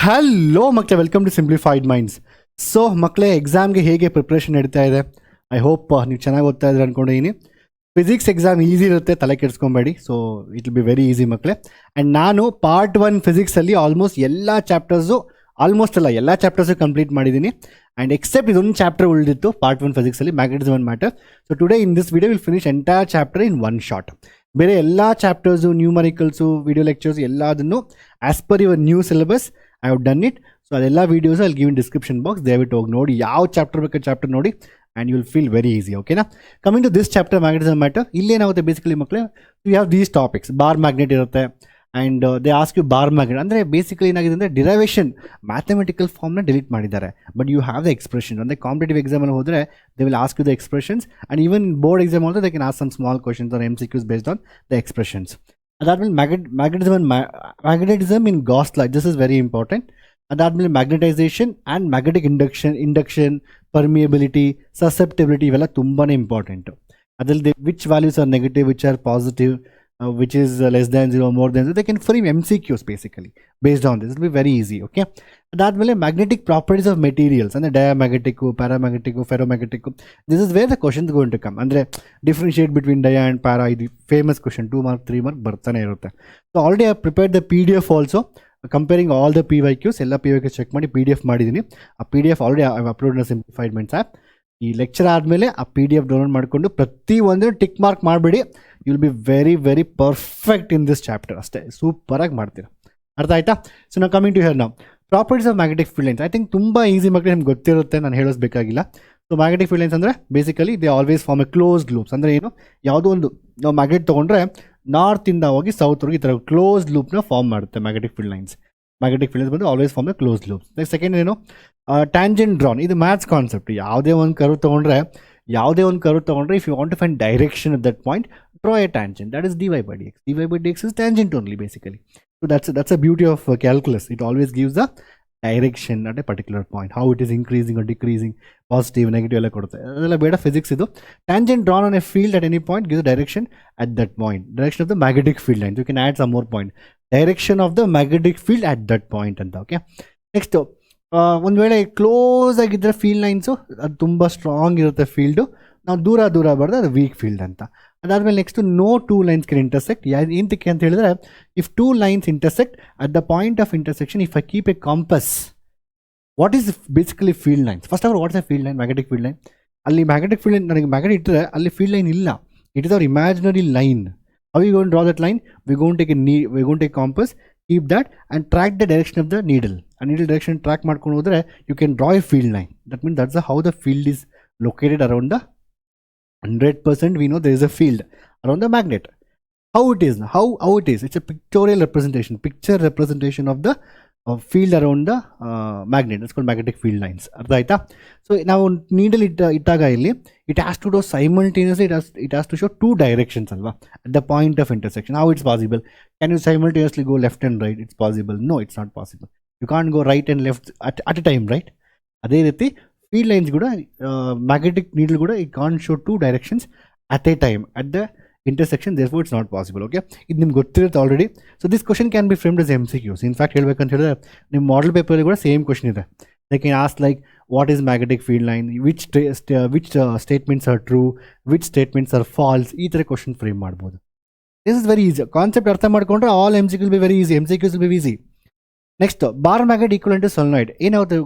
Hello ಮಕ್ಕಳೇ, welcome to simplified minds. So ಮಕ್ಕಳೇ, ಎಕ್ಸಾಮ್ಗೆ ಹೇಗೆ ಪ್ರಿಪ್ರೇಷನ್ ನಡೀತಾ ಇದೆ? ಐ ಹೋಪ್ ನೀವು ಚೆನ್ನಾಗಿ ಓದ್ತಾ ಇದ್ರೆ ಅಂದ್ಕೊಂಡಿದ್ದೀನಿ. ಫಿಸಿಕ್ಸ್ ಎಕ್ಸಾಮ್ ಈಸಿ ಇರುತ್ತೆ, ತಲೆ ಕೆಡಿಸ್ಕೊಬೇಡಿ. So it will be very easy ಮಕ್ಕಳೇ. ಆ್ಯಂಡ್ ನಾನು ಪಾರ್ಟ್ 1 ಫಿಸಿಕ್ಸಲ್ಲಿ ಆಲ್ಮೋಸ್ಟ್ ಎಲ್ಲ ಚಾಪ್ಟರ್ಸು ಎಲ್ಲ ಚಾಪ್ಟರ್ಸು ಕಂಪ್ಲೀಟ್ ಮಾಡಿದ್ದೀನಿ. ಆ್ಯಂಡ್ ಎಕ್ಸೆಪ್ಟ್ ಇದೊಂದು ಚಾಪ್ಟರ್ ಉಳಿದಿತ್ತು ಪಾರ್ಟ್ 1 ಫಿಸಿಕ್ಸಲ್ಲಿ, magnetism and matter. So today in this video will finish entire chapter in one shot. ಬೇರೆ ಎಲ್ಲ ಚಾಪ್ಟರ್ಸು, ನ್ಯೂಮರಿಕಲ್ಸು, ವಿಡಿಯೋ ಲೆಕ್ಚರ್ಸ್ ಎಲ್ಲದನ್ನು as per your new syllabus I have done it. So ಅದೆಲ್ಲ videos ಅಲ್ಲಿ give in description box, ದಯವಿಟ್ಟು ಹೋಗಿ ನೋಡಿ, ಯಾವ chapter ಬೇಕು ಚಾಪ್ಟರ್ ನೋಡಿ, and you will feel very easy. ಓಕೆನಾ? Coming to this chapter magnetism matter, ಇಲ್ಲೇನಾಗುತ್ತೆ ಬೇಸಿಕಲಿ ಮಕ್ಕಳೇ, you have these topics. Bar magnet ಇರುತ್ತೆ, and they ask you bar magnet ಅಂದರೆ ಬೇಸಿಕಲಿ ಏನಾಗಿದೆ ಅಂದರೆ ಡಿರೈವೇಷನ್ ಮ್ಯಾಥಮೆಟಿಕಲ್ ಫಾರ್ಮ್ನ ಡಿಲೀಟ್ ಮಾಡಿದ್ದಾರೆ, but you have the expression. ಅಂದರೆ ಕಾಂಪಿಟೇಟಿವ್ ಎಕ್ಸಾಮಲ್ಲಿ ಹೋದರೆ they will ask you the expressions, and even board exam also they can ask some small questions are MCQs based on the expressions. ಅದಾದಮೇಲೆ magnetism in gauss law, this is very important. ಅದಾದಮೇಲೆ magnetization and magnetic induction, permeability, susceptibility, ಇವೆಲ್ಲ ತುಂಬಾ important. ಅದರಲ್ಲಿ which values are negative, which are positive, which is less than 0, more than 0, they can frame MCQs basically based on this. It will be very easy. Okay, ಅದಾದಮೇಲೆ magnetic properties of materials ಅಂದರೆ diamagnetic, paramagnetic, ferromagnetic. This is where the questions going to come. ಅಂದರೆ differentiate between dia and para, ಇದು famous question, 2 mark 3 mark ಬರ್ತಾನೆ ಇರುತ್ತೆ. So already I prepared the PDF also, comparing all the PYQs. ಎಲ್ಲ PYQs check ಮಾಡಿ PDF ಮಾಡಿದ್ದೀನಿ. ಆ PDF already I upload in simplified minds app. ಈ lecture ಆದಮೇಲೆ ಆ PDF ಡೌನ್ಲೋಡ್ ಮಾಡಿಕೊಂಡು ಪ್ರತಿಯೊಂದು ಟಿಕ್ ಮಾರ್ಕ್ ಮಾಡಿಬಿಡಿ. You will be very very perfect in this chapter. ಅಷ್ಟೇ, ಸೂಪರಾಗಿ ಮಾಡ್ತೀರಾ. ಅರ್ಥ ಆಯ್ತಾ? ಸೊ ನಾವು ಕಮಿಂಗ್ ಟು ಹಿಯರ್ ನಾವು properties of magnetic field lines. I think ತುಂಬ ಈಸಿ ಮಕ್ಕಳು, ನಿಮ್ಗೆ ಗೊತ್ತಿರುತ್ತೆ, ನಾನು ಹೇಳೋಸ್ಬೇಕಾಗಿಲ್ಲ. ಸೊ ಮ್ಯಾಗ್ನೆಟಿಕ್ ಫೀಲ್ಡ್ ಲೈನ್ಸ್ ಅಂದರೆ basically they always form a closed loops. ಅಂದರೆ ಏನು, ಯಾವುದೋ ಒಂದು ನಾವು ಮ್ಯಾಗ್ನೆಟ್ ತೊಗೊಂಡ್ರೆ ನಾರ್ತಿಂದ ಹೋಗಿ ಸೌತ್ವರೆಗೆ ಈ ಥರ ಕ್ಲೋಸ್ಡ್ ಲೂಪ್ನ ಫಾರ್ಮ್ ಮಾಡುತ್ತೆ magnetic field lines. Magnetic field ಬಂದು always form a closed loops. Second ಏನು, ಟ್ಯಾಂಜೆಂಟ್ ಡ್ರಾನ್. ಇದು ಮ್ಯಾಥ್ಸ್ ಕಾನ್ಸೆಪ್ಟ್. ಯಾವುದೇ ಒಂದು ಕರ್ವ್ ತೊಗೊಂಡ್ರೆ if you want to find direction at that point, draw a tangent, that is dy by dx. dy by dx is tangent only basically. So that's a beauty of calculus. It always gives the direction at a particular point, how it is increasing or decreasing, positive, negative ಎಲ್ಲ ಕೊಡುತ್ತೆ. ಅದೆಲ್ಲ ಬೇಡ, physics ಇದು. Tangent drawn on a field at any point gives the direction at that point, direction of the magnetic field lines. You can add some more point, direction of the magnetic field at that point ಅಂತ. Okay, next ಒಂದು ವೇಳೆ close ಆಗಿದ್ದರೆ field lines ಅದು ತುಂಬ strong ಇರುತ್ತೆ field, ನಾವು ದೂರ ಬರೆದ್ರೆ ಅದು ವೀಕ್ ಫೀಲ್ಡ್ ಅಂತ. ಅದಾದಮೇಲೆ next no 2 lines can intersect. ಏನಕ್ಕೆ ಅಂತ ಹೇಳಿದ್ರೆ, if 2 lines intersect at the point of intersection, if I keep a compass, what is basically field lines? First of all, what's a field line? Magnetic field line. ಅಲ್ಲಿ magnetic field line, ನನಗೆ magnet ಇಟ್ಟರೆ ಅಲ್ಲಿ field line ಇಲ್ಲ, it is our imaginary line. How you gonna draw that line? We gonna take compass, keep that and track the direction of the needle. ಆ needle direction track ಮಾಡ್ಕೊಂಡು ಹೋದರೆ you can draw a field line. That means that's how the field is located around the 100%. we know there is a field around the magnet. How it is? It's a pictorial representation, picture representation of the field around the magnet. That's called magnetic field lines. ಅರ್ಥ ಆಯ್ತಾ? So ನಾವು needle ಇಟ್ಟಾಗ ಇಲ್ಲಿ it has to do simultaneously, it has to show 2 directions ಅಲ್ವಾ, at the point of intersection. How it's possible? Can you simultaneously go left and right? It's possible. No, it's not possible. You can't go right and left at a time, right? ಅದೇ ರೀತಿ field lines ಕೂಡ, magnetic needle ಕೂಡ, it can show 2 directions at a time at the intersection. Therefore it's not possible. Okay, ಇದು ನಿಮ್ಗೆ ಗೊತ್ತಿರುತ್ತೆ already. So this question can be framed as MCQs. In fact ಹೇಳ್ಬೇಕಂತ ಹೇಳಿದ್ರೆ ನಿಮ್ಮ ಮಾಡೆಲ್ ಪೇಪರಲ್ಲಿ ಕೂಡ ಸೇಮ್ ಕ್ವಶನ್ ಇದೆ. They can ask like, what is magnetic field line, which statements are true, which statements are false, ಈ ಥರ ಕ್ವಶನ್ ಫ್ರೇಮ್ ಮಾಡ್ಬೋದು. This is very easy. Concept ಅರ್ಥ ಮಾಡ್ಕೊಂಡ್ರೆ all MCQs will be very easy. MCQs will be easy. Next, bar magnet equivalent to solenoid. ಏನಾಗುತ್ತೆ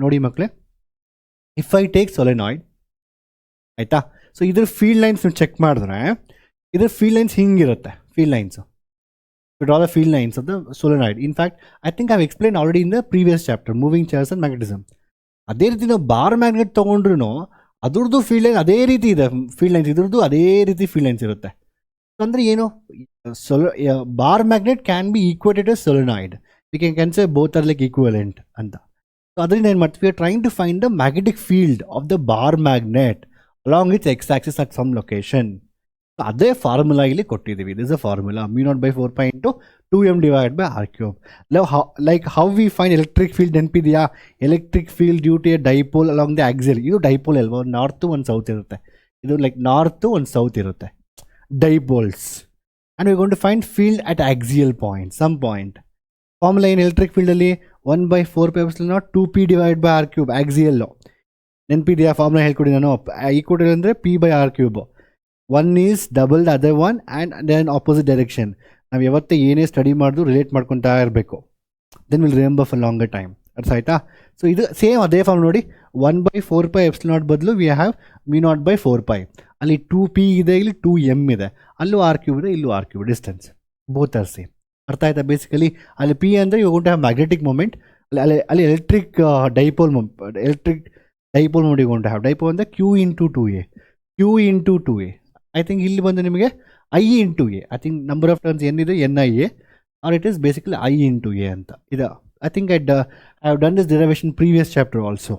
ನೋಡಿ ಮಕ್ಕಳೇ, if I take solenoid, ಆಯಿತಾ? So ಇದ್ರ ಫೀಲ್ಡ್ ಲೈನ್ಸ್ ನೀವು ಚೆಕ್ ಮಾಡಿದ್ರೆ, ಇದ್ರ ಫೀಲ್ಡ್ ಲೈನ್ಸ್ ಹಿಂಗಿರುತ್ತೆ. Field lines, draw the field lines of the solenoid. In fact I think I have explain already in the previous chapter, moving charge and magnetism. ಅದೇ ರೀತಿ ನಾವು bar magnet ತೊಗೊಂಡ್ರು ಅದ್ರದ್ದು field line ಅದೇ ರೀತಿ ಇದೆ. ಫೀಲ್ಡ್ ಲೈನ್ಸ್ ಇದ್ರದ್ದು ಅದೇ ರೀತಿ ಫೀಲ್ಡ್ ಲೈನ್ಸ್ ಇರುತ್ತೆ. ಅಂದರೆ ಏನು, bar magnet can be equated to solenoid. We can say both are like equivalent ಅಂತ. ಸೊ ಅದರಿಂದ ಏನು ಮಾಡ್ತೀವಿ, trying to find the magnetic field of the bar magnet along with x axis at some location. ಅದೇ formula ಇಲ್ಲಿ ಕೊಟ್ಟಿದ್ದೀವಿ. This a formula, μ0/4π × 2m / r³. Like how we find electric field ನೆನಪಿದೆಯಾ? Electric field due to a dipole along the axial. ಇದು dipole ಅಲ್ವಾ, ಒಂದು north ಒಂದು south ಇರುತ್ತೆ. ಇದು ಲೈಕ್ ನಾರ್ತು ಒಂದು ಸೌತ್ ಇರುತ್ತೆ, dipoles. And we going to find field at axial point, some point. Formula ಏನು ಎಲೆಕ್ಟ್ರಿಕ್ ಫೀಲ್ಡಲ್ಲಿ? 1/4πε0 2p divided by r cube axial law. ನೆನಪಿದೆಯಾ ಫಾರ್ಮುಲಾ ಹೇಳ್ಕೊಡಿ ನಾನು. ಈಕ್ವಲ್ ಅಂದರೆ p/r³. One is double the other one and then opposite direction. ನಾವು ಯಾವತ್ತೇ ಏನೇ study ಮಾಡಿದ್ರು ರಿಲೇಟ್ ಮಾಡ್ಕೊತಾ ಇರಬೇಕು. Then will remember for longer time. ಅರ್ಥ ಆಯ್ತಾ? ಸೊ ಇದು ಸೇಮ್ ಅದೇ ಫಾರ್ಮ್ ನೋಡಿ. 1/4πε0 ಬದಲು ವಿ ಹ್ಯಾವ್ μ0/4π. ಅಲ್ಲಿ 2p ಇದೆ, ಇಲ್ಲಿ 2m ಇದೆ, ಅಲ್ಲೂ r³ ಇದೆ, ಇಲ್ಲೂ r³ distance both are same. ಅರ್ಥ ಆಯ್ತಾ? ಬೇಸಿಕಲಿ ಅಲ್ಲಿ p ಅಂದರೆ you gonna have magnetic moment, ಅಲ್ಲಿ electric dipole moment you gonna have. Dipole ಅಂದರೆ q into 2a. I think ಇಲ್ಲಿ ಬಂದು ನಿಮಗೆ i into a. I think number of turns ಏನಿದೆ NIA, or it is basically i into a ಅಂತ ಇದೆ. I think I have done this derivation previous chapter also.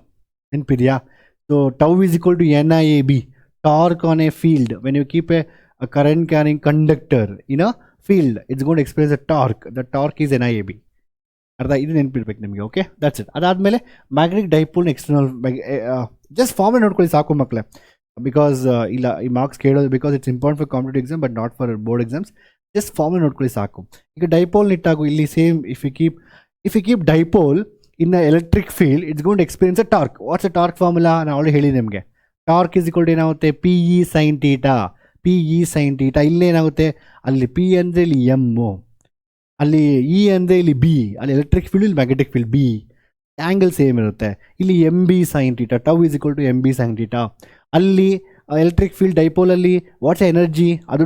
ನೆನಪಿದೆಯಾ? So tau is equal to NIAB, torque on a field. When you keep a current carrying conductor in a field, it's going to experience a torque. The torque is NIAB. ಅರ್ಥ? ಇದು ನೆನಪಿರ್ಬೇಕು ನಿಮಗೆ. Okay, that's it. ಅದಾದಮೇಲೆ magnetic dipole external just ಫಾರ್ಮಲ್ಲಿ ನೋಡ್ಕೊಳ್ಳಿ ಸಾಕು ಮಕ್ಕಳೇ. Because ಇಲ್ಲ ಈ ಮಾರ್ಕ್ಸ್ ಕೇಳೋದು, because it's important for competitive exam but not for board exams. Just ಫಾರ್ಮಲ್ಲಿ ನೋಡ್ಕೊಳ್ಳಿ ಸಾಕು. ಈಗ ಡೈಪೋಲ್ ಇಟ್ಟಾಗು ಇಲ್ಲಿ same. If you keep dipole in the electric field, it's going to experience a torque. What's the torque formula? ನಾನು already ಹೇಳಿ ನಿಮಗೆ. Torque is equal to ಏನಾಗುತ್ತೆ? PE sin θ. ಇಲ್ಲೇನಾಗುತ್ತೆ? ಅಲ್ಲಿ P ಅಂದರೆ ಇಲ್ಲಿ M, ಅಲ್ಲಿ E ಅಂದರೆ ಇಲ್ಲಿ B. ಅಲ್ಲಿ ಎಲೆಕ್ಟ್ರಿಕ್ ಫೀಲ್ಡ್, ಇಲ್ಲಿ magnetic field B. Angle same ಇರುತ್ತೆ. ಇಲ್ಲಿ MB sin θ. Tau is equal to MB sin θ. ಅಲ್ಲಿ ಎಲೆಕ್ಟ್ರಿಕ್ ಫೀಲ್ಡ್ ಡೈಪೋಲಲ್ಲಿ ವಾಟ್ಸ್ ಎನರ್ಜಿ, ಅದು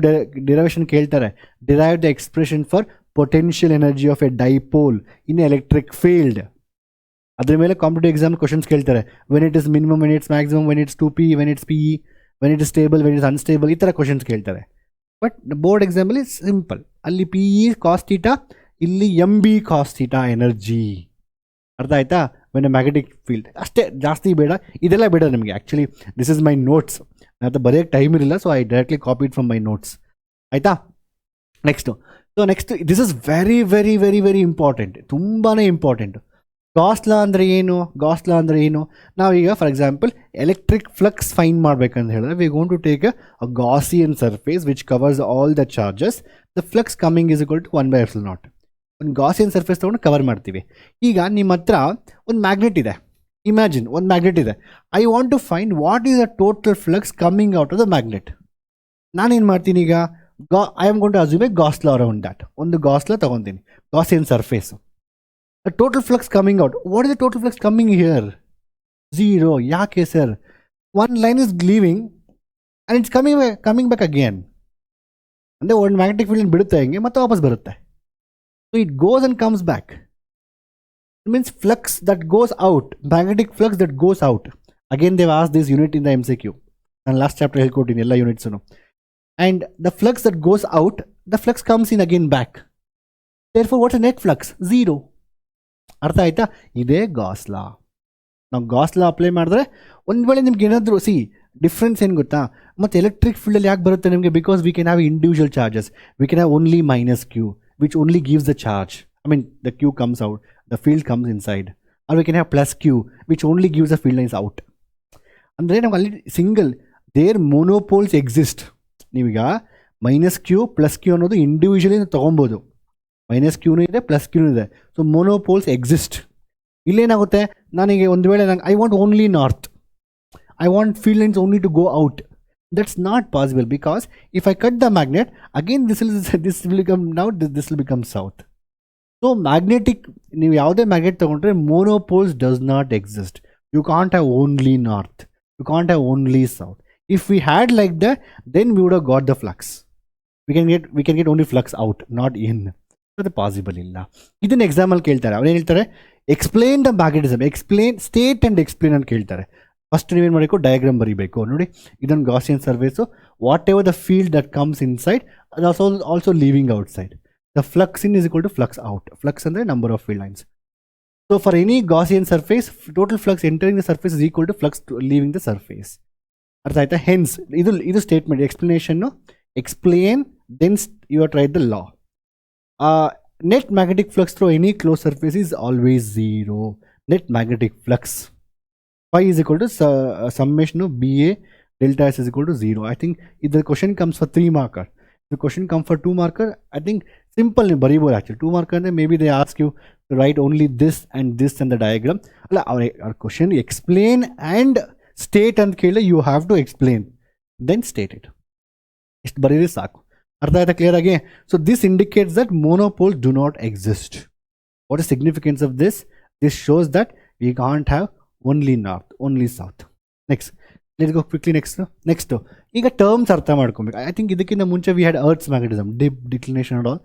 ಡಿರೈವೇಷನ್ ಕೇಳ್ತಾರೆ. Derive the expression for potential energy of a dipole in an electric field. ಅದರ ಮೇಲೆ competitive exam questions ಕೇಳ್ತಾರೆ. When it is minimum, when it's maximum, when it's 2p, when it's PE, when it is stable, when it's unstable, ಈ ಥರ questions ಕೇಳ್ತಾರೆ. But board ಎಕ್ಸಾಮಲ್ಲಿ simple. ಅಲ್ಲಿ PE cos θ, ಇಲ್ಲಿ MB cos θ energy. ಅರ್ಥ ಆಯ್ತಾ? When A magnetic field ಅಷ್ಟೇ, ಜಾಸ್ತಿ ಬೇಡ, ಇದೆಲ್ಲ ಬೇಡ ನಿಮಗೆ. Actually this is my notes. ನಾನು ಬರೆಯೋಕ್ಕೆ ಟೈಮ್ ಇರಲಿಲ್ಲ, so I directly copied from my notes. ಆಯಿತಾ? Next. So next, this is very very very very important, ತುಂಬಾ ಇಂಪಾರ್ಟೆಂಟ್. ಗಾಸ್ ಲಾ ಅಂದರೆ ಏನು? ನಾವೀಗ for example electric flux find ಮಾಡಬೇಕಂತ ಹೇಳಿದ್ರೆ we gonna take a Gaussian surface which covers all the charges. The flux coming is equal to 1/ε0. ಒಂದು Gaussian surface ತೊಗೊಂಡು cover ಮಾಡ್ತೀವಿ. ಈಗ ನಿಮ್ಮ ಹತ್ರ ಒಂದು ಮ್ಯಾಗ್ನೆಟ್ ಇದೆ. ಇಮ್ಯಾಜಿನ್ ಒಂದು ಮ್ಯಾಗ್ನೆಟ್ ಇದೆ. I want to find what is the total flux coming out of the magnet. ನಾನೇನು ಮಾಡ್ತೀನಿ ಈಗ? I am going to assume a Gauss law around that. ಒಂದು Gauss law ತಗೊಂತೀನಿ, Gaussian surface. The total flux coming out. What is the total flux coming here? 0. ಯಾಕೆ sir? One line is leaving and it's coming back again. ಅಂದರೆ ಒಂದು magnetic field ಬಿಡುತ್ತೆ, ಹೆಂಗೆ ಮತ್ತೆ ವಾಪಸ್ ಬರುತ್ತೆ. So it goes and comes back. It means flux that goes out, magnetic flux that goes out. Again they've asked this unit in the MCQ. ನಾನು last chapter ಹೇಳ್ಕೊಟ್ಟಿನಿ ಎಲ್ಲ ಯೂನಿಟ್ಸನ್ನು. And the flux that goes out, the flux comes in again back. Therefore, what's the net flux? 0. ಅರ್ಥ ಆಯ್ತಾ? ಇದೇ Gauss ಲಾ. ನಾವು Gauss ಲಾ apply ಮಾಡಿದ್ರೆ ಒಂದು ವೇಳೆ ನಿಮ್ಗೆ ಏನಾದರೂ ಡಿಫ್ರೆನ್ಸ್ ಏನು ಗೊತ್ತಾ? ಮತ್ತು ಎಲೆಕ್ಟ್ರಿಕ್ ಫೀಲ್ಡಲ್ಲಿ ಯಾಕೆ ಬರುತ್ತೆ ನಿಮಗೆ? Because we can have individual charges. We can have only -q which only gives the charge. I mean the q comes out, the field comes inside. Or we can have +q which only gives the field lines out. ಅಂದರೆ ನಮ್ಗೆ ಅಲ್ಲಿ single there monopoles exist. ನೀವೀಗ -q +q ಅನ್ನೋದು individually ತೊಗೊಬೋದು. -q ಇದೆ, +q ಇದೆ. So monopoles exist. ಇಲ್ಲೇನಾಗುತ್ತೆ? ನನಗೆ ಒಂದು ವೇಳೆ I want only north, I want field lines only to go out. That's not possible because if I cut the magnet again this will become north, this will become south. So magnetic, ನೀವು ಯಾವುದೇ magnet ತೊಗೊಂಡ್ರೆ monopoles does not exist. You can't have only north, you can't have only south. If we had like that, then we would have got the flux. We can get only flux out, not in. ಅದು possible ಇಲ್ಲ. ಇದನ್ನು ಎಕ್ಸಾಮಲ್ಲಿ ಕೇಳ್ತಾರೆ. ಅವ್ರು ಏನು ಹೇಳ್ತಾರೆ? Explain the magnetism, explain state and explain ಅಂತ ಕೇಳ್ತಾರೆ. ಫಸ್ಟ್ ನೀವೇನು ಮಾಡಬೇಕು? ಡಯಾಗ್ರಾಮ್ ಬರೀಬೇಕು. ನೋಡಿ, ಇದೊಂದು Gaussian surface. Whatever the field that comes inside, ಅದು also leaving outside. The flux in is equal to flux out. Flux ಅಂದರೆ number of field lines. So for any Gaussian surface, total flux entering the surface is equal to flux living the surface. ಅರ್ಥ ಆಯ್ತಾ? Hence ಇದು statement, explanation. Explain then you are tried the law. Net magnetic flux through any close surface is always 0. Net magnetic flux phi is equal to summation of BA delta S is equal to 0. I think if the question comes for 3 marker, if the question comes for 2 marker, I think simple baribo actually. 2 marker, then maybe they ask you write only this and this in the diagram. Our question explain and state and ಕೇಳಿದ್ರೆ you have to explain then state it. ಇಷ್ಟು ಬರೀರಿ ಸಾಕು. ಅರ್ಥ ಆಯ್ತಾ clear ಆಗಿ? So this indicates that monopoles do not exist. What is significance of this? This shows that we can't have only north, only south. Next, let's go quickly next ಈಗ terms ಅರ್ಥ ಮಾಡ್ಕೊಬೇಕು. I think ಇದಕ್ಕಿಂತ ಮುಂಚೆ we had earth's magnetism, dip, declination and all.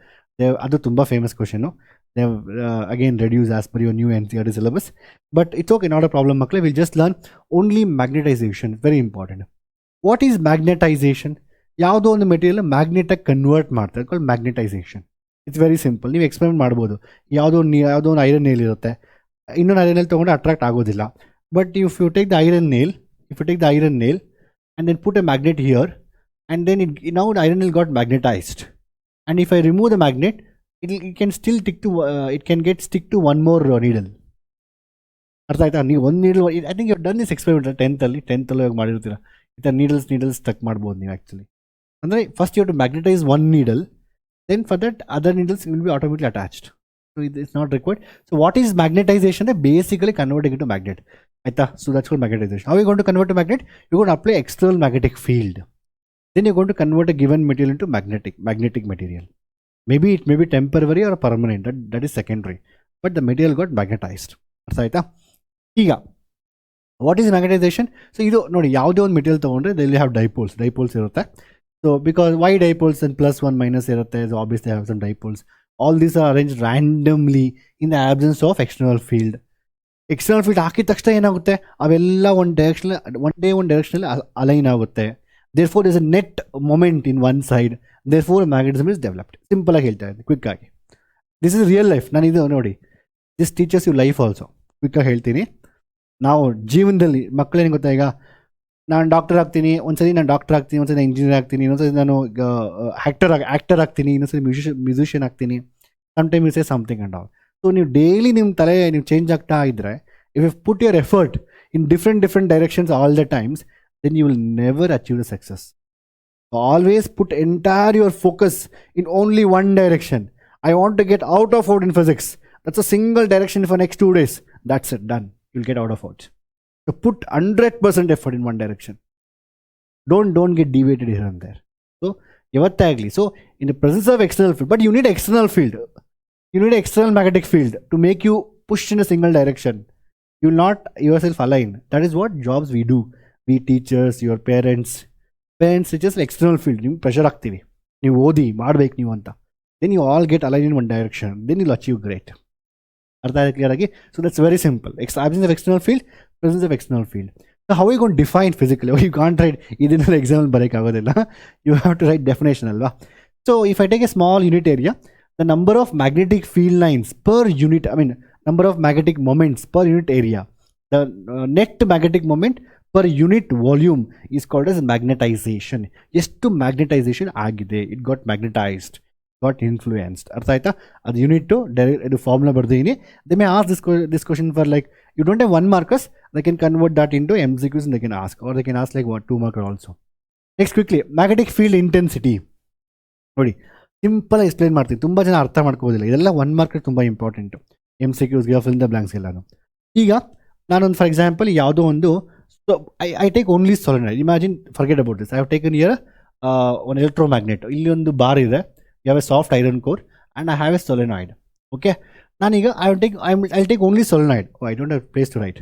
ಅದು ತುಂಬ famous question. They have again reduced as per your new NCERT syllabus, but it's okay, not a problem makle. We'll just learn only magnetization, very important. What is magnetization? ಯಾವುದೋ ಒಂದು material ಮ್ಯಾಗ್ನೆಟಾಗಿ convert ಮಾಡ್ತಾರೆ, called magnetization. It's very simple, ನೀವು experiment ಮಾಡ್ಬೋದು. ಯಾವುದೋ ಒಂದು iron nail ಇರುತ್ತೆ, ಇನ್ನೊಂದು ಐರನ್ ನೇಲ್ ತೊಗೊಂಡು ಅಟ್ರಾಕ್ಟ್ ಆಗೋದಿಲ್ಲ. But if you take the iron nail and then put a magnet here, and then now the iron nail got magnetized, and if I remove the magnet, it can still stick to one more needle. ಅರ್ಥ ಆಯ್ತಾ? ನೀವು ಒಂದು needle, I think you done this experiment ಟೆಂತಲ್ಲಿ ಮಾಡಿರ್ತೀರ. ಈ ಥರ needles stuck ಮಾಡ್ಬೋದು ನೀವು ಆ್ಯಕ್ಚುಲಿ. ಅಂದರೆ first you have to magnetise one needle, then for that other needles will be automatically attached. So it's not required. So what is magnetization? Basically converting into magnet. So that's called magnetization. How are you going to convert to magnet? You're going to apply external magnetic field. Then you're going to convert a given material into magnetic material. Maybe it may be temporary or permanent. That is secondary. But the material got magnetized. Here, what is magnetization? So you know, ಯಾವುದೇ ಒಂದು material ತಗೊಂಡ್ರೆ they will have dipoles ಇರುತ್ತೆ. So because why dipoles and +1 minus ಇರುತ್ತೆ, so obviously they have some dipoles. All these are arranged randomly in the absence of external field. External field ಹಾಕಿದ ತಕ್ಷಣ ಏನಾಗುತ್ತೆ, ಅವೆಲ್ಲ ಒಂದು ಡೈರೆಕ್ಷನಲ್ಲಿ ಅಲೈನ್ ಆಗುತ್ತೆ. Therefore there is a net moment in one side. Therefore magnetism is developed. Simple ಆಗಿ ಹೇಳ್ತಾ ಇದ್ದೀನಿ, quick ಆಗಿ. This is real life. ನಾನು ಇದು ನೋಡಿ, this teaches you life also. Quick ಆಗಿ ಹೇಳ್ತೀನಿ. ನಾವು ಜೀವನದಲ್ಲಿ ಮಕ್ಕಳೇನು ಗೊತ್ತಾ, ಈಗ ನಾನು ಡಾಕ್ಟರ್ ಆಗ್ತೀನಿ, ಒಂದ್ಸರಿ ನಾನು ಡಾಕ್ಟರ್ ಆಗ್ತೀನಿ, ಒಂದ್ಸರಿ ನಾನು ಇಂಜಿನಿಯರ್ ಆಗ್ತೀನಿ, ಇನ್ನೊಂದ್ಸರಿ ನಾನು ಆ್ಯಕ್ಟರ್ ಆಗ್ತೀನಿ, ಇನ್ನೊಂದ್ಸರಿ ಮ್ಯೂಸಿಷಿಯನ್ ಆಗ್ತೀನಿ. Sometime you say something and all. So ನೀವು ಡೈಲಿ ನಿಮ್ಮ ತಲೆ ನೀವು ಚೇಂಜ್ ಆಗ್ತಾ ಇದ್ದರೆ, if you put your effort in different directions all the times, then you will never achieve the success. Always put entire your focus in only one direction. I want to get out of out in physics. That's a single direction for next 2 days. That's it, done. You'll get out of out. So put 100% effort in one direction. Don't get deviated here and there. So yavatagli. So in the presence of external field, but you need external field. You need external magnetic field to make you push in a single direction. You will not yourself align. That is what jobs we do. We teachers, your parents, it's just external field. You pressure ಆಗ್ತೀವಿ, ನೀವು ಓದಿ ಮಾಡ್ಬೇಕು ನೀವು ಅಂತ. Then you all get aligned in one direction. Then you'll achieve great. ಅರ್ಥ ಆಯ್ತು clear ಆಗಿ? So that's very simple. absence of external field, presence of external field. So how are you going to define physically? You can't write ಇದನ್ನೆಲ್ಲ example ಬರೋಕ್ಕಾಗೋದಿಲ್ಲ. You have to write definition ಅಲ್ವಾ? So if I take a small unit area, the number of magnetic field lines per unit, number of magnetic moments per unit area, the net magnetic moment per unit volume is called as magnetization. ಎಷ್ಟು magnetization ಆಗಿದೆ, it got magnetized, got influenced. ಅರ್ಥ ಆಯ್ತಾ? ಅದು unit ಇದು formula ಬರ್ದಿದ್ದೀನಿ. They may ask this question for like, you don't have 1 markers, they can convert that into MCQs and they can ask, or they can ask like what 2 marker also. Next quickly, magnetic field intensity. ನೋಡಿ simple explain ಮಾಡ್ತೀನಿ, ತುಂಬ ಜನ ಅರ್ಥ ಮಾಡ್ಕೋದಿಲ್ಲ. ಇದೆಲ್ಲ 1 marker ತುಂಬ important, MCQಸ್ಗೆ fill the blanks ಎಲ್ಲಾನು. ಈಗ ನಾನೊಂದು ಫಾರ್ ಎಕ್ಸಾಂಪಲ್ ಯಾವುದೋ ಒಂದು, so I take only solenoid. Imagine, forget about this, I have taken here ಒಂದು ಎಲೆಕ್ಟ್ರೋಮ್ಯಾಗ್ನೆಟ್. ಇಲ್ಲಿ ಒಂದು ಬಾರ್ ಇದೆ, you have a soft iron core and I have a solenoid. Okay, naniga I'll take only solenoid. Oh, I don't have place to write.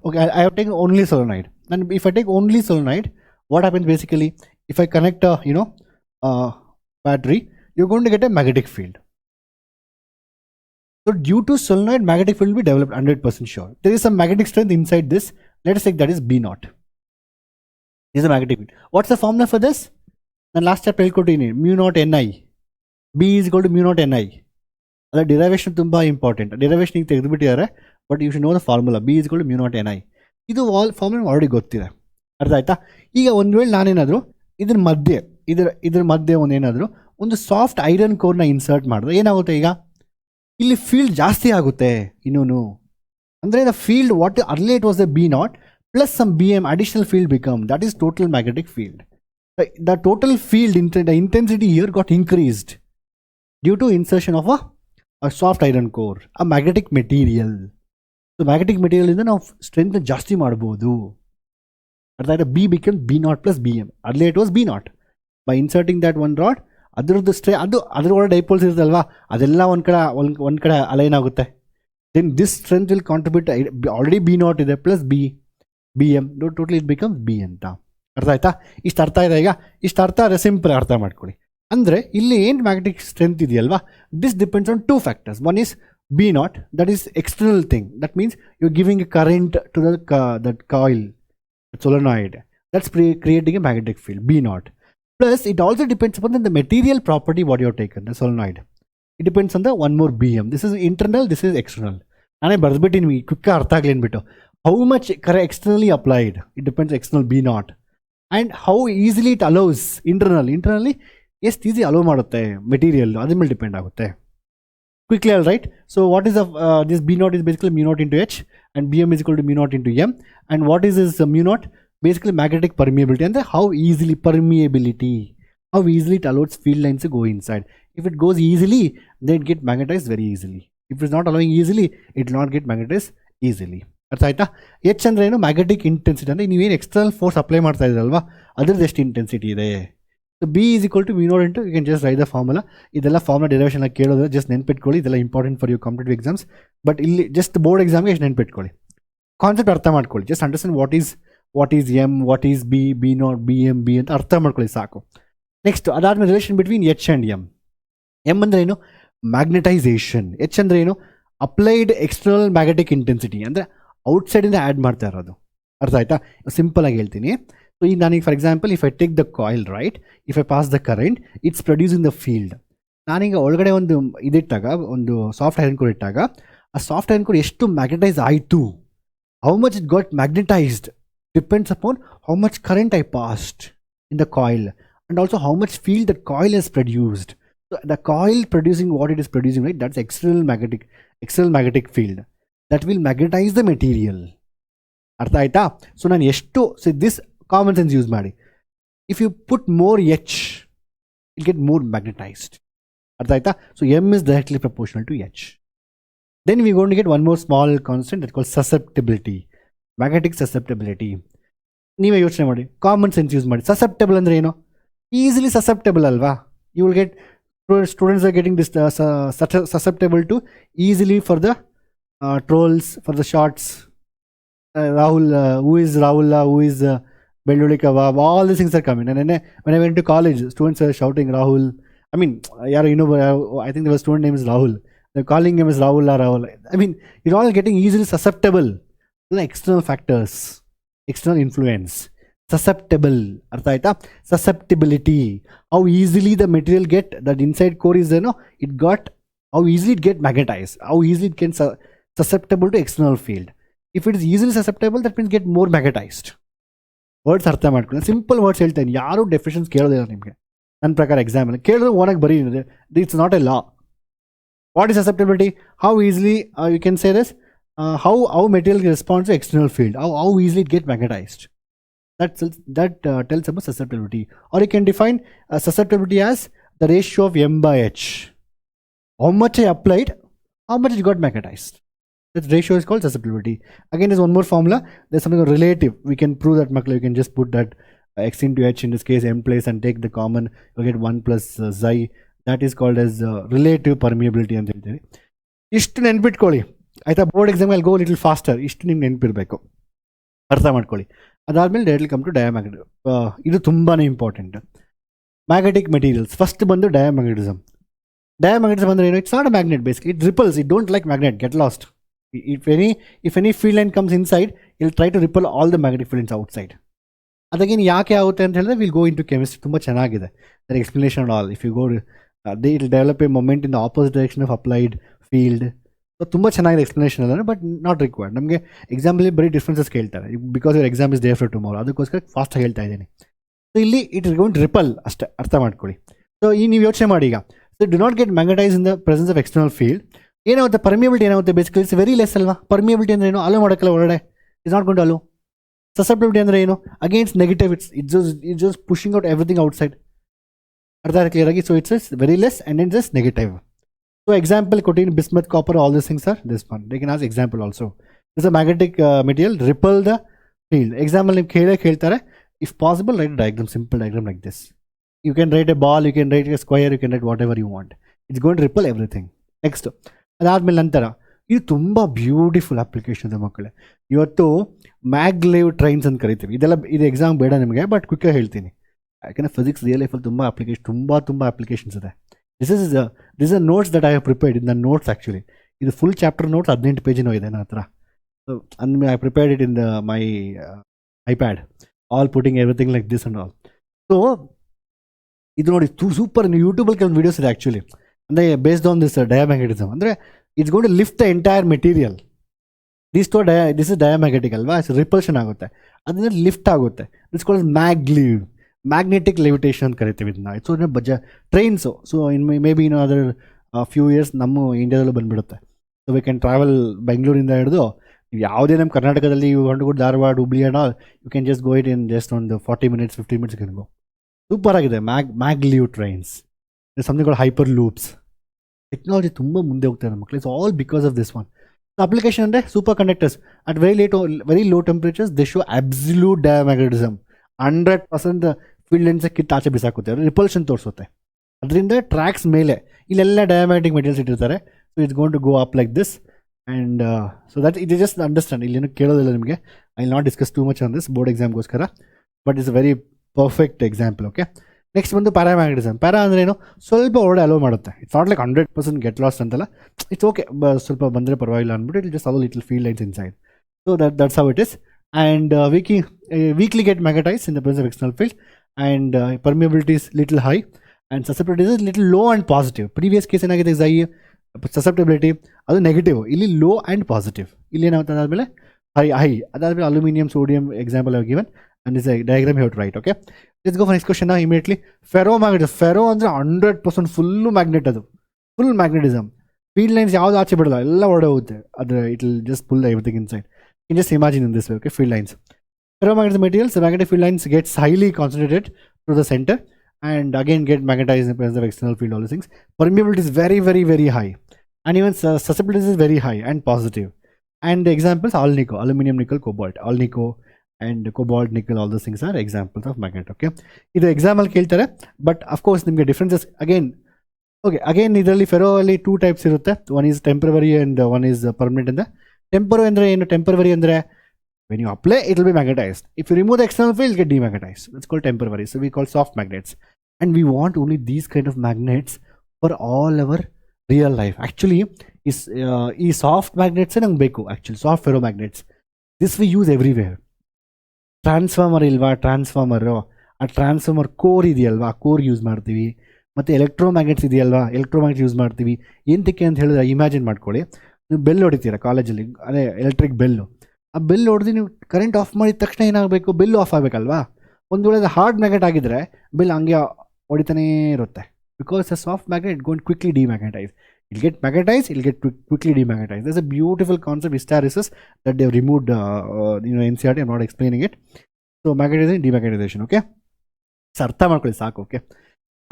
Okay, I have taken only solenoid. And if I take only solenoid, what happens basically, if I connect a battery, you're going to get a magnetic field. So due to solenoid, magnetic field will be developed, 100% sure. There is some magnetic strength inside this. Let us take that is B0. This is a magnetic field. What's the formula for this? Then last chapter I'll quote in mu naught Ni. B is equal to mu naught Ni. ಅದರ derivation ತುಂಬ important. Derivation ಈಗ ತೆಗೆದುಬಿಟ್ಟಿದ್ದಾರೆ, but you should know the formula. B is equal to mu naught Ni. ಇದು formula already ಗೊತ್ತಿದೆ. ಅರ್ಥ ಆಯ್ತಾ? ಈಗ ಒಂದು ವೇಳೆ ನಾನೇನಾದರೂ ಇದ್ರ ಮಧ್ಯೆ ಒಂದು ಸಾಫ್ಟ್ ಐರನ್ ಕೋರ್ನ ಇನ್ಸರ್ಟ್ ಮಾಡಿದ್ರೆ ಏನಾಗುತ್ತೆ, ಈಗ ಇಲ್ಲಿ ಫೀಲ್ಡ್ ಜಾಸ್ತಿ ಆಗುತ್ತೆ ಇನ್ನೂ. ಅಂದರೆ the field what early it was the B0 plus some BM additional field become, that is total magnetic field. The total field, the intensity here got increased due to insertion of a soft iron core, ಆ magnetic material. So magnetic ಮೆಟೀರಿಯಲಿಂದ ನಾವು strength ಜಾಸ್ತಿ ಮಾಡ್ಬೋದು. ಅರ್ಥ ಆಯ್ತಾ? B become B naught plus B M. Early it was B naught. By inserting that one rod, ಅದರದ್ದು ಅದರೊಳಗೆ dipoles ಇರುತ್ತಲ್ವಾ, ಅದೆಲ್ಲ ಒಂದು ಕಡೆ ಅಲೈನ್ ಆಗುತ್ತೆ. Then this strength will contribute, already B naught ಇದೆ plus B M, totally it becomes B ಅಂತ. ಅರ್ಥ ಆಯ್ತಾ? ಇಷ್ಟು ಅರ್ಥ ಇದೆ ಈಗ. ಇಷ್ಟು ಅರ್ಥ ಆದರೆ ಸಿಂಪಲ್ ಅರ್ಥ ಮಾಡ್ಕೊಳ್ಳಿ. ಅಂದರೆ ಇಲ್ಲಿ ಏನು ಮ್ಯಾಗ್ನೆಟಿಕ್ ಸ್ಟ್ರೆಂತ್ ಇದೆಯಲ್ವಾ, this depends on 2 factors. One is B naught, that is external thing. That means you're giving a current to that coil, solenoid. That's creating a magnetic field, B naught. Plus, it also depends upon the material property what you have taken, the solenoid. It depends on the one more BM. This is internal, this is external. And I ಬರ್ದ್ಬಿಟ್ಟಿನಿ quick ಅರ್ಥ ಆಗಲಿ ಅಂದ್ಬಿಟ್ಟು. How much externally applied, it depends external B naught. And how easily it allows internally ಎಷ್ಟು easy allow ಮಾಡುತ್ತೆ material, ಅದ್ರ ಮೇಲೆ depend ಆಗುತ್ತೆ. Quickly all right. So what is this B naught is basically mu naught into H and B M is equal to mu naught into M. And what is is mu naught? Basically magnetic permeability. ಅಂದರೆ how easily permeability, how easily it allows field lines go inside. If it goes easily they it get magnetise very easily. If it's not allowing easily it not get magnetise easily. ಅರ್ಥ ಆಯ್ತಾ? H ಅಂದರೆ ಏನು? Magnetic intensity. ಅಂದರೆ ನೀವೇನು external force apply ಮಾಡ್ತಾ ಇದ್ದೀರಲ್ವಾ, ಅದ್ರದ್ದು ಎಷ್ಟು intensity ಇದೆ. So B is equal to mu naught into, you can just write the formula. ಇದೆಲ್ಲ ಫಾರ್ಮುಲಾ ಡೆರಿವೇಷನ್ ಕೇಳೋದು ಜಸ್ಟ್ ನೆನ್ಪಿಟ್ಕೊಳ್ಳಿ. ಇದೆಲ್ಲ important for you competitive exams. But ಇಲ್ಲಿ ಜಸ್ಟ್ ಬೋರ್ಡ್ ಎಕ್ಸಾಮ್ಗೆ ಎಷ್ಟು ನೆನ್ಪಿಟ್ಕೊಳ್ಳಿ, ಕಾನ್ಸೆಪ್ಟ್ ಅರ್ಥ ಮಾಡ್ಕೊಳ್ಳಿ. Just understand what is M, what is B naught, B M, B ಅಂತ ಅರ್ಥ ಮಾಡ್ಕೊಳ್ಳಿ ಸಾಕು. ನೆಕ್ಸ್ಟ್ ಅದಾದ್ಮೇಲೆ relation between H and M. M ಅಂದರೆ ಏನು? ಮ್ಯಾಗ್ನೆಟೈಸೇಷನ್. ಎಚ್ ಅಂದರೆ ಏನು? Applied external magnetic intensity. ಅಂದರೆ ಔಟ್ಸೈಡಿಂದ ಆ್ಯಡ್ ಮಾಡ್ತಾ ಇರೋದು. ಅರ್ಥ ಆಯ್ತಾ? ಸಿಂಪಲ್ ಆಗಿ ಹೇಳ್ತೀನಿ. ಸೊ ಈಗ ನಾನೀಗ for example if I take the coil right, if I pass the current, it's producing the field. ನಾನೀಗ ಒಳಗಡೆ ಒಂದು ಇದಿಟ್ಟಾಗ, ಒಂದು ಸಾಫ್ಟ್ ಐರನ್ ಕೋರ್ ಇಟ್ಟಾಗ, ಆ ಸಾಫ್ಟ್ ಐರನ್ ಕೋರ್ ಎಷ್ಟು ಮ್ಯಾಗ್ನೆಟೈಸ್ ಆಯಿತು, how much it got magnetised depends upon how much current I passed in the coil and also how much field that coil is produced. So the coil producing what it is producing, right? That's external magnetic field that will magnetize the material. ಅರ್ಥ ಆಯ್ತಾ? So ನಾನು ಎಷ್ಟು this common sense use ಮಾಡಿ, if you put more H it get more magnetised. ಅರ್ಥ ಆಯ್ತಾ? So M is directly proportional to H. Then we gonna get one more small constant that call susceptibility, magnetic susceptibility. ನೀವೇ ಯೋಚನೆ ಮಾಡಿ, common sense use ಮಾಡಿ. Susceptible ಅಂದರೆ ಏನು? Easily susceptible ಅಲ್ವಾ? You will get students are getting this susceptible to easily for the trolls, for the shots. Rahul, who is Rahul, who is Belluli Kebab, all these things are coming. And then when I went to college, students are shouting Rahul. I mean, yeah, you know, I think there was a student name is Rahul. They're calling him as Rahul or Rahul. I mean, you're all getting easily susceptible to the external factors, external influence. Susceptible. Artha aita? Susceptibility. How easily the material get, that inside core is there, no? It got, how easily it get magnetized. How easily it can susceptible to external field. If it is easily susceptible, that means get more magnetized. Words ಅರ್ಥ ಮಾಡ್ಕೊಳ್ಳಿ. Simple words ಹೇಳ್ತೇನೆ, ಯಾರು definitions ಕೇಳೋದಿಲ್ಲ ನಿಮಗೆ. ನನ್ನ ಪ್ರಕಾರ ಎಕ್ಸಾಮಲ್ಲಿ ಕೇಳಿದ್ರೆ ಓನಾಗಿ ಬರೀ, it's not a law. What is susceptibility? How easily you can say this, how material responds to external field, how easily it get magnetized. That tells about susceptibility. Or you can define susceptibility as the ratio of m by h. How much I applied, how much it got magnetized. That ratio is called susceptibility. Again, there's one more formula. There's something called relative. We can prove that. You can just put that x into h, in this case m place, and take the common. You get 1 plus xi. That is called as relative permeability. ಅಂತ ಹೇಳ್ತೀವಿ. ಇಷ್ಟು ನೆನ್ಪಿಟ್ಕೊಳ್ಳಿ ಆಯ್ತಾ? Board exam ಅಲ್ಲಿ ಗೋ little faster. ಇಷ್ಟು ನಿಮ್ಗೆ ನೆನಪಿರಬೇಕು, ಅರ್ಥ ಮಾಡ್ಕೊಳ್ಳಿ. ಅದಾದಮೇಲೆ ಡೈರೆಕ್ಟ್ಲಿ ಕಮ್ ಟು ಡಯಾಮ್ಯಾಗ್ನೆಟಿಕ್. ಇದು ತುಂಬಾ ಇಂಪಾರ್ಟೆಂಟ್. ಮ್ಯಾಗ್ನೆಟಿಕ್ ಮೆಟೀರಿಯಲ್ಸ್ ಫಸ್ಟ್ ಬಂದು ಡಯಾಮ್ಯಾಗ್ನೆಟಿಸಮ್. ಡಯಾಮ್ಯಾಗ್ನೆಟಿಸಮ್ ಅಂದರೆ ಏನು? It's not a magnet. Basically it repels. It don't like magnet. Get lost. If any field line comes inside, it will try to repel all the magnetic field lines outside. Adagin ಯಾಕೆ ಆಗುತ್ತೆ ಅಂತ ಹೇಳಿದ್ರೆ we'll go into chemistry. ತುಂಬ ಚೆನ್ನಾಗಿದೆ that explanation and all. If you go they will develop a moment in the opposite direction of applied field. So ತುಂಬ ಚೆನ್ನಾಗಿದೆ explanation ಅಲ್ಲ, but not required. ನಮಗೆ ಎಕ್ಸಾಂಪಲ್ಲಿ ಬರೀ ಡಿಫ್ರೆನ್ಸಸ್ ಕೇಳ್ತಾರೆ, because your exam is day for tomorrow. ಅದಕ್ಕೋಸ್ಕರ ಫಾಸ್ಟಾಗಿ ಹೇಳ್ತಾ ಇದ್ದೀನಿ. ಸೊ ಇಲ್ಲಿ it is going to repel ಅಷ್ಟೇ, ಅರ್ಥ ಮಾಡ್ಕೊಳ್ಳಿ. ಸೊ ಈ ನೀವು ಯೋಚನೆ ಮಾಡಿ ಈಗ, so do not get magnetise in the presence of external field. ಏನಾಗುತ್ತೆ? ಪರ್ಮಿಯಬಿಲಿಟಿ ಏನಾಗುತ್ತೆ? ಬೇಸಿಕಲಿ ಇಟ್ಸ್ ವೆರಿ ಲೆಸ್ ಅಲ್ವಾ? ಪರ್ಮಿಯಬಿಲಿಟಿ ಅಂದರೆ ಏನು? ಅಲೋ ಮಾಡೋಕ್ಕಲ್ಲ ಹೊರಗಡೆ, it's not going to allow. Susceptibility ಅಂದರೆ ಏನು? Against negative. It's just pushing out everything outside. ಅರ್ಥ ಕ್ಲಿಯರ್ ಆಗಿ? So it's very less and it's just negative. So So example ಕೊಟ್ಟಿನಿ bismuth, copper, all these things are this one. They can ask example also. This is a magnetic material repel the field. Example ನಿಮ್ಗೆ ಕೇಳ್ತಾರೆ, if possible write a diagram, simple diagram like this. You can write a ball, you can write a square, you can write whatever you want. It's going to repel everything. Next, ಅದಾದ್ಮೇಲೆ ನಂತರ ಇದು ತುಂಬ beautiful application ಇದೆ ಮಕ್ಕಳೇ. ಇವತ್ತು ಮ್ಯಾಗ್ಲೇವ್ trains ಅಂತ ಕರಿತೀವಿ. ಇದು ಎಕ್ಸಾಮ್ ಬೇಡ ನಿಮಗೆ, ಬಟ್ ಕ್ವಿಕ್ಕಾಗಿ ಹೇಳ್ತೀನಿ. ಯಾಕಂದರೆ ಫಿಸಿಕ್ಸ್ ರಿಯಲ್ ಲೈಫಲ್ಲಿ ತುಂಬ ಅಪ್ಲಿಕೇಶನ್ಸ್ ಇದೆ. This is a notes that I have prepared in the notes actually. ಇದು ಫುಲ್ ಚಾಪ್ಟರ್ ನೋಟ್ಸ್ 18 ಪೇಜಿನೂ ಇದೆ ನನ್ನ ಹತ್ರ. So I prepared it in my iPad, all putting everything like this and all. So ಇದು ನೋಡಿ super. ನೀವು ಯೂಟ್ಯೂಬಲ್ಲಿ ಕೆಲವೊಂದು videos ಇದೆ ಆ್ಯಕ್ಚುಲಿ, ಅಂದರೆ ಬೇಸ್ಡ್ ಆನ್ ದಿಸ್ ಡಯಾಮ್ಯಾಗ್ನೆಟಿಸಮ್. ಅಂದರೆ it's going to lift the entire material. This is diamagnetic ಅಲ್ವಾ, repulsion ಆಗುತ್ತೆ, ಅದನ್ನ ಲಿಫ್ಟ್ ಆಗುತ್ತೆ. ದಿಸ್ ಕಾಲ್ಸ್ ಮ್ಯಾಗ್ನೆಟಿಕ್ ಲೆವಿಟೇಷನ್ ಅಂತ ಕರಿತೀವಿ ಇದನ್ನ. So trains, so may be other few years ನಮ್ಮ ಇಂಡಿಯಾದಲ್ಲೂ ಬಂದುಬಿಡುತ್ತೆ. ಸೊ ವಿ ಕ್ಯಾನ್ ಟ್ರಾವೆಲ್ ಬೆಂಗಳೂರಿಂದ ಹಿಡಿದು ನೀವು ಯಾವುದೇ ನಮ್ಮ ಕರ್ನಾಟಕದಲ್ಲಿ you want to go Dharwad, Hubli and all, you can just go it in just ಒಂದು 40 minutes 50 minutes can go. Super ಆಗಿದೆ maglev trains, something called hyper loops. Technology ತುಂಬ ಮುಂದೆ ಹೋಗ್ತಾರೆ ಮಕ್ಕಳು. It's all because of this one. Application ಅಂದರೆ super conductors at very low temperatures they show absolute diamagnetism. 100% field lines ಕಿತ್ತಾಚೆ ಬಿಸಾಕುತ್ತೆ, repulsion ತೋರಿಸುತ್ತೆ. ಅದರಿಂದ ಟ್ರ್ಯಾಕ್ಸ್ ಮೇಲೆ ಇಲ್ಲೆಲ್ಲ ಡಯಾಮ್ಯಾಗ್ನೆಟಿಕ್ ಮೆಟೀರಿಯಲ್ಸ್ ಇಟ್ಟಿರ್ತಾರೆ. So it's gonna go up like this and so that it is just understand. ಇಲ್ಲೇನು ಕೇಳೋದಿಲ್ಲ ನಿಮಗೆ. I will not discuss too much on this board ಎಕ್ಸಾಮ್ಗೋಸ್ಕರ, but it's a very perfect example. Okay, next ಬಂದು paramagnetism. Para ಅಂದರೆ ಏನು, ಸ್ವಲ್ಪ ಹೊರಡೆ allow ಮಾಡುತ್ತೆ. It's not like 100% get lost ಅಂತಲ್ಲ, ಇಟ್ಸ್ ಓಕೆ, ಸ್ವಲ್ಪ ಬಂದರೆ ಪರವಾಗಿಲ್ಲ ಅಂದ್ಬಿಟ್ಟು it just allow little field lines inside. So that's how it is. And weakly get magnetized in the presence of external field, and permeability is little high and susceptibility is little low and positive. Previous case ಏನಾಗಿದೆ is high susceptibility, ಅದು negative. ಇಲ್ಲಿ low and positive. ಇಲ್ಲಿ ಏನಾಗುತ್ತೆ ಅದಾದಮೇಲೆ high ಅದಾದಮೇಲೆ aluminium, sodium example ಆಗಿ given and this diagram you have to write. Okay, let's go for next question now immediately. Ferromagnetism. Ferro ಅಂದರೆ 100% full magnet, ಅದು full magnetism. Field lines ಯಾವುದು ಆಚೆ ಬಿಡಲ್ಲ, ಎಲ್ಲ ಹೊರಡೆ ಹೋಗುತ್ತೆ. ಅದು it will just pull everything inside. You just imagine in this way. Okay, field lines. Ferromagnetic materials, the magnetic field lines gets highly concentrated to the center and again get magnetized in the presence of external field, all these things. Permeability is very high, and even susceptibility is very high and positive. And the examples, alnico, aluminum, nickel, cobalt, alnico and cobalt, nickel, all those things are examples of magnet. Okay, ಇದು example ಕೇಳ್ತಾರೆ, but of course ನಿಮಗೆ differences again. Okay, again ಇದರಲ್ಲಿ ಫೆರೋ ಅಲ್ಲಿ 2 types ಇರುತ್ತೆ. One is temporary and one is permanent. And the temporary ಅಂದರೆ ಏನು, temporary ಅಂದರೆ when you apply it will be magnetized. If you remove the external field, it will get demagnetized. That's called temporary. So we call soft magnets, and we want only these kind of magnets for all our real life. Actually is soft magnets ನಂಗೆ ಬೇಕು. Actually soft ferromagnets, this we use everywhere. Transformer ಇಲ್ವಾ, transformer, ಆ transformer core ಇದೆಯಲ್ವಾ, ಆ core use ಮಾಡ್ತೀವಿ. ಮತ್ತು ಎಲೆಕ್ಟ್ರೋಮ್ಯಾಗ್ನೆಟ್ಸ್ ಇದೆಯಲ್ವಾ, electromagnet use ಮಾಡ್ತೀವಿ. ಏನಕ್ಕೆ ಅಂತ ಹೇಳಿದ್ರೆ ಇಮ್ಯಾಜಿನ್ ಮಾಡ್ಕೊಳ್ಳಿ, ನೀವು ಬೆಲ್ ಹೊಡಿತೀರ ಕಾಲೇಜಲ್ಲಿ, ಅದೇ ಎಲೆಕ್ಟ್ರಿಕ್ ಬೆಲ್ಲು. ಆ ಬೆಲ್ ಹೊಡೆದು ನೀವು ಕರೆಂಟ್ ಆಫ್ ಮಾಡಿದ ತಕ್ಷಣ ಏನಾಗಬೇಕು, ಬೆಲ್ಲು ಆಫ್ ಆಗಬೇಕಲ್ವಾ. ಒಂದು ವೇಳೆ ಹಾರ್ಡ್ ಮ್ಯಾಗ್ನೆಟ್ ಆಗಿದ್ದರೆ ಬೆಲ್ ಹಂಗೆ ಹೊಡಿತಾನೇ ಇರುತ್ತೆ. Because a soft magnet it going quickly demagnetise. It'll get magnetized, it'll get quickly demagnetized. There's a beautiful concept, hysteresis, that they've removed NCERT. I'm not explaining it. So magnetization, demagnetization. Okay, so ಅರ್ಥ ಮಾಡ್ಕೊಳ್ಳಿ ಸಾಕು. Okay,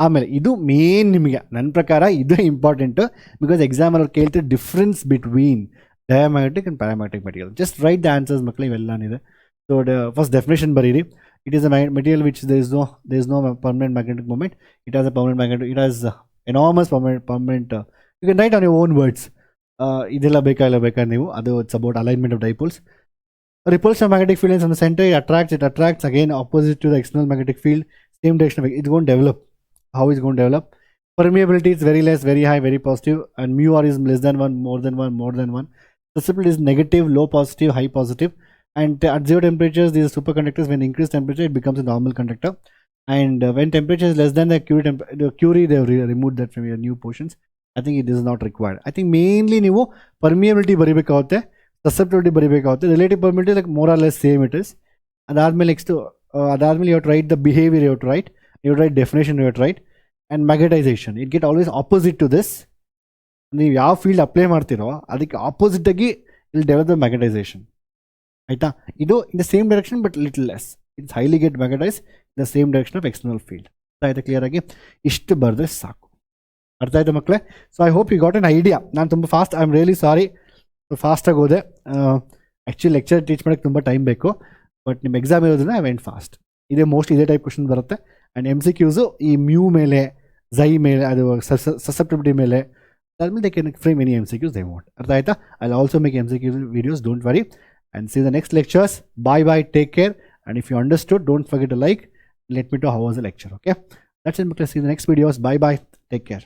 ಆಮೇಲೆ ಇದು main ನಿಮಗೆ ನನ್ನ ಪ್ರಕಾರ ಇದು important. Because ಎಕ್ಸಾಮಲ್ಲಿ ಕೇಳ್ತಾರೆ difference between diamagnetic and paramagnetic material. Just write the answers ಮಕ್ಕಳು, ಇವೆಲ್ಲನಿದೆ. ಸೊ ಫಸ್ಟ್ ಡೆಫಿನೇಷನ್ ಬರೀರಿ. It is a material which there is no permanent magnetic moment. It has a permanent magnetic, it has enormous permanent you can write on your own words. ಇದೆಲ್ಲ ಬೇಕಾ ನೀವು, ಅದು it's about alignment of dipoles. Repulsion of magnetic field lines on the center, it attracts again opposite to the external magnetic field, same direction. It's going to develop. How is going to develop? Permeability is very less, very high, very positive, and mu r is less than 1, more than 1, more than 1. Susceptibility is negative, low positive, high positive. And at zero temperatures, these are superconductors. When increased temperature, it becomes a normal conductor. And when temperature is less than the Curie, they have removed that from your new portions. I think it is not required. I think mainly ನೀವು permeability ಬರಿಬೇಕಾಗುತ್ತೆ, susceptibility ಬರಿಬೇಕಾಗುತ್ತೆ. Relative permeability like more or less same it is. ಅದಾದ್ಮೇಲೆ next ಅದಾದ್ಮೇಲೆ you have to write the behavior, you have to write definition, you have to write, and magnetization. It get always opposite to this. ನೀವು ಯಾವ field apply ಮಾಡ್ತೀರೋ ಅದಕ್ಕೆ opposite ಆಗಿ ಇಲ್ಲಿ develop the magnetisation. ಆಯ್ತಾ, ಇದು in the same direction but little less. It's highly get magnetise in the same direction of external field. ಆಯ್ತಾ, clear ಆಗಿ ಇಷ್ಟು ಬರೆದ್ರೆ ಸಾಕು. ಅರ್ಥ ಆಯ್ತಾ ಮಕ್ಕಳೇ? So I hope you got an idea. ನಾನು ತುಂಬ fast, I am really sorry ಫಾಸ್ಟಾಗಿ ಹೋದೆ. ಆ್ಯಕ್ಚುಲಿ ಲೆಕ್ಚರ್ ಟೀಚ್ ಮಾಡೋಕ್ಕೆ ತುಂಬ ಟೈಮ್ ಬೇಕು, ಬಟ್ ನಿಮ್ಮ ಎಕ್ಸಾಮ್ ಇರೋದ್ರಿಂದ ಐ ವೆಂಟ್ ಫಾಸ್ಟ್. ಮೋಸ್ಟ್ ಇದೇ ಟೈಪ್ ಕ್ವಶನ್ ಬರುತ್ತೆ. ಆ್ಯಂಡ್ MCQs ಈ ಮ್ಯೂ ಮೇಲೆ, ಝೈ ಮೇಲೆ, ಅದು ಸಸೆಪ್ಟಿಬಿಲಿಟಿ ಮೇಲೆ, ಅದಾದ್ಮೇಲೆ they can frame any MCQs they want. ಅರ್ಥ ಆಯ್ತಾ? I also make MCQ videos, don't worry. And see the next lectures. Bye, take care. And if you understood, don't forget to like. Let me know how was the lecture. Okay, that's it. See you in the next videos. Bye, take care.